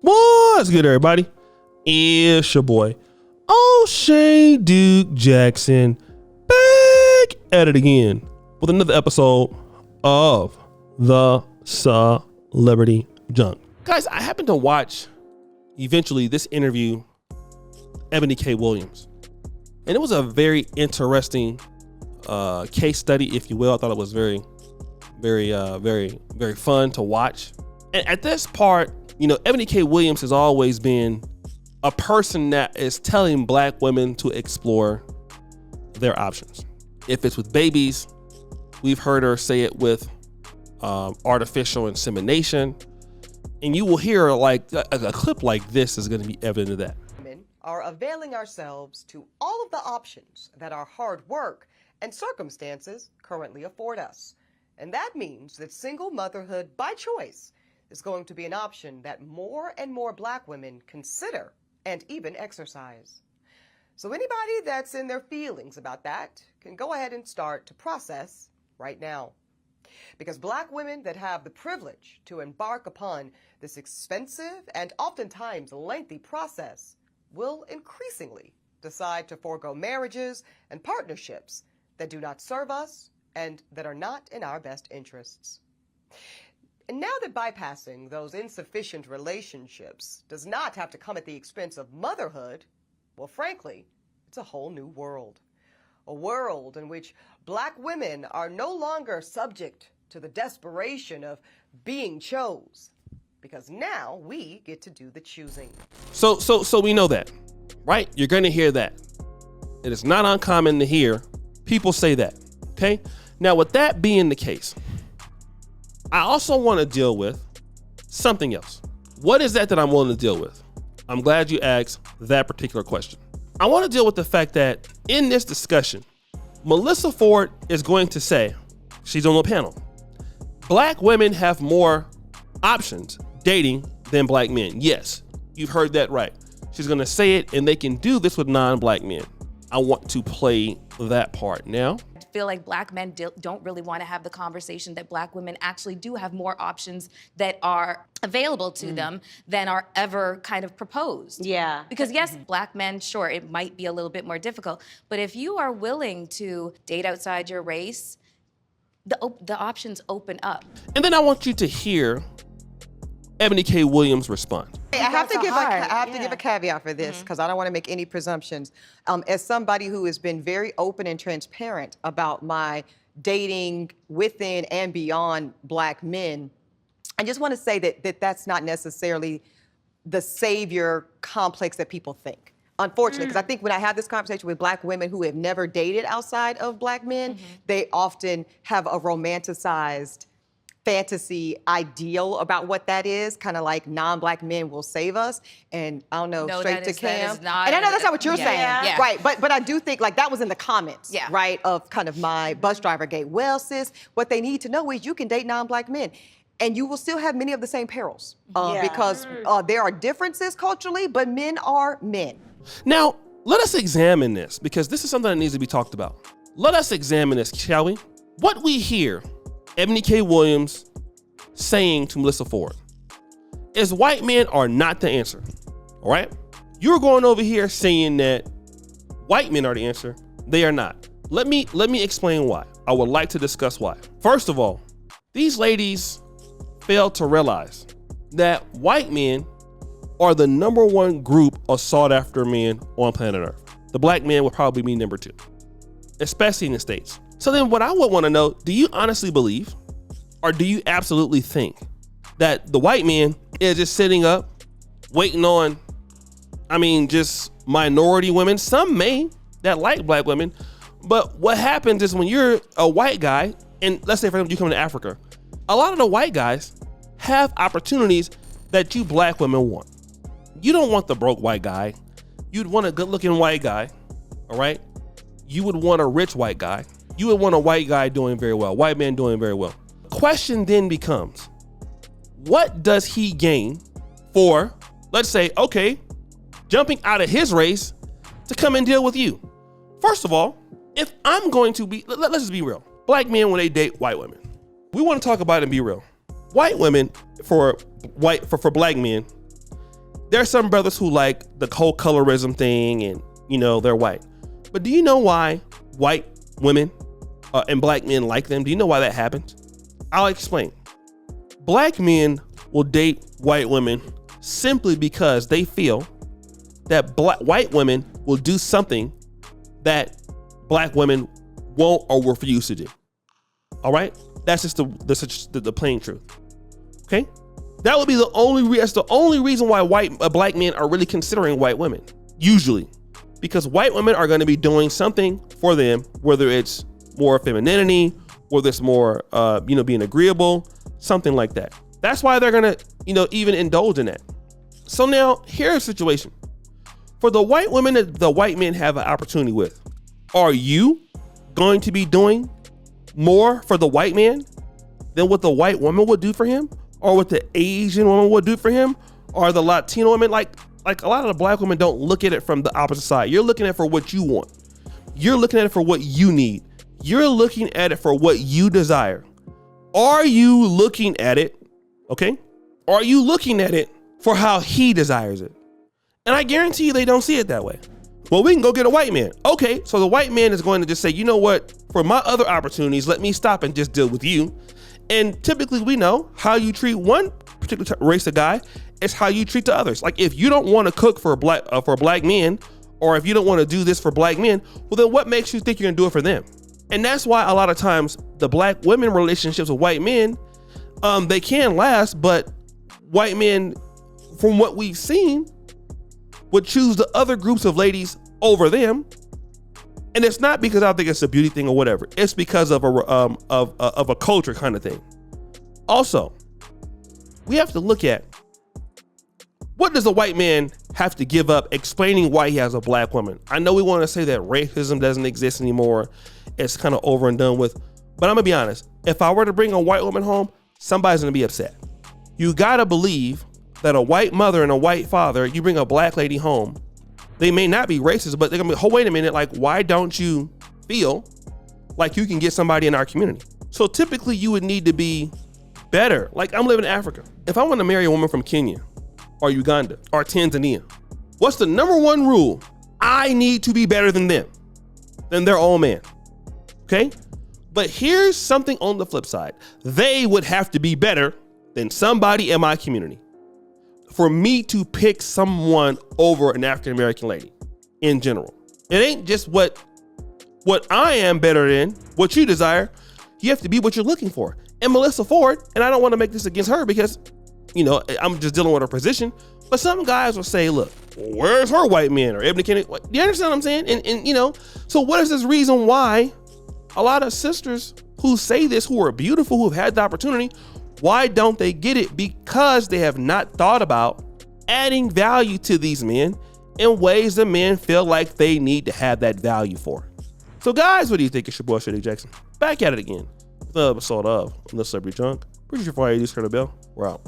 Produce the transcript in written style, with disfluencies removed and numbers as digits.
What's good, everybody? It's your boy, O'Shea Duke Jackson, back at it again with another episode of the Celebrity Junk. Guys, I happened to watch eventually this interview, Eboni K. Williams, and it was a very interesting case study, if you will. I thought it was very fun to watch. And at this part, you know, Eboni K. Williams has always been a person that is telling black women to explore their options. If it's with babies, we've heard her say it with artificial insemination. And you will hear like a clip like this is going to be evident of that. Women are availing ourselves to all of the options that our hard work and circumstances currently afford us. And that means that single motherhood by choice is going to be an option that more and more black women consider and even exercise. So anybody that's in their feelings about that can go ahead and start to process right now. Because black women that have the privilege to embark upon this expensive and oftentimes lengthy process will increasingly decide to forego marriages and partnerships that do not serve us and that are not in our best interests. And now that bypassing those insufficient relationships does not have to come at the expense of motherhood, well, frankly, it's a whole new world. A world in which black women are no longer subject to the desperation of being chose, because now we get to do the choosing. So we know that, right? You're going to hear that. It is not uncommon to hear people say that, okay? Now, with that being the case, I also want to deal with something else. What is that I'm willing to deal with? I'm glad you asked that particular question. I want to deal with the fact that in this discussion, Melissa Ford is going to say, she's on the panel, black women have more options dating than black men. Yes, you've heard that right. She's going to say it, and they can do this with non-black men. I want to play that part now. I feel like black men don't really want to have the conversation that black women actually do have more options that are available to them than are ever kind of proposed. Yeah. Because yes, black men, sure, it might be a little bit more difficult, but if you are willing to date outside your race, the options open up. And then I want you to hear Eboni K. Williams respond. I have to give a caveat for this because I don't want to make any presumptions. As somebody who has been very open and transparent about my dating within and beyond black men, I just want to say that that's not necessarily the savior complex that people think. Unfortunately, because I think when I have this conversation with black women who have never dated outside of black men, they often have a romanticized fantasy ideal about what that is, kind of like non-black men will save us, and I don't know, straight to Cam. And I know that's not what you're saying, right? But I do think like that was in the comments, right, of kind of my bus driver gate. Well, sis, what they need to know is you can date non-black men, and you will still have many of the same perils because there are differences culturally, but men are men. Now, let us examine this because this is something that needs to be talked about. Let us examine this, shall we? What we hear Eboni K. Williams saying to Melissa Ford is white men are not the answer, all right? You're going over here saying that white men are the answer. They are not. Let me explain why. I would like to discuss why. First of all, these ladies fail to realize that white men are the number one group of sought after men on planet Earth. The black man would probably be number two, especially in the States. So then what I would want to know, do you honestly believe, or do you absolutely think that the white man is just sitting up waiting on, just minority women? Some may that like black women, but what happens is when you're a white guy, and let's say for example you come to Africa, a lot of the white guys have opportunities that you black women want. You don't want the broke white guy. You'd want a good looking white guy, all right? You would want a rich white guy. You would want a white guy doing very well, white man doing very well. Question then becomes, what does he gain for, let's say, okay, jumping out of his race to come and deal with you? First of all, if I'm going to be, let's just be real. Black men, when they date white women, we want to talk about it and be real. White women, for black men, There are some brothers who like the whole colorism thing and, you know, they're white. But do you know why white women and black men like them? Do you know why that happens? I'll explain. Black men will date white women simply because they feel that white women will do something that black women won't or refuse to do. All right? That's just the plain truth. Okay? That would be that's the only reason why black men are really considering white women, usually. Because white women are going to be doing something for them, whether it's more femininity, whether it's more, being agreeable, something like that. That's why they're going to, even indulge in that. So now, here's a situation. For the white women that the white men have an opportunity with, are you going to be doing more for the white man than what the white woman would do for him? Or what the Asian woman would do for him? Or the Latino woman? Like a lot of the black women don't look at it from the opposite side. You're looking at it for what you want. You're looking at it for what you need. You're looking at it for what you desire. Are you looking at it, okay? Are you looking at it for how he desires it? And I guarantee you they don't see it that way. Well, we can go get a white man. Okay, so the white man is going to just say, you know what? For my other opportunities, let me stop and just deal with you. And typically we know how you treat one particular race of guy is how you treat the others. Like if you don't want to cook for black men, or if you don't want to do this for black men, well then what makes you think you're gonna do it for them? And that's why a lot of times the black women relationships with white men, they can last, but white men, from what we've seen, would choose the other groups of ladies over them. And it's not because I think it's a beauty thing or whatever. It's because of a culture kind of thing. Also, we have to look at what does a white man have to give up explaining why he has a black woman. I know we want to say that racism doesn't exist anymore. It's kind of over and done with. But I'm gonna be honest. If I were to bring a white woman home, somebody's gonna be upset. You gotta believe that a white mother and a white father, you bring a black lady home, they may not be racist, but they're gonna be, oh, wait a minute, like, why don't you feel like you can get somebody in our community? So typically you would need to be better. Like I'm living in Africa. If I want to marry a woman from Kenya or Uganda or Tanzania, what's the number one rule? I need to be better than them, than their own man. Okay? But here's something on the flip side. They would have to be better than somebody in my community for me to pick someone over an African-American lady in general. It ain't just what I am better than, what you desire. You have to be what you're looking for. And Melissa Ford, and I don't want to make this against her because, I'm just dealing with her position, but some guys will say, look, where's her white man or Ebony Kennedy? Do you understand what I'm saying? And so what is this reason why a lot of sisters who say this, who are beautiful, who've had the opportunity, why don't they get it? Because they have not thought about adding value to these men in ways that men feel like they need to have that value for. So guys, what do you think? It's your boy, Shady Jackson. Back at it again. The episode of The Celebrity Junk. Pretty sure for you, just heard the bell. We're out.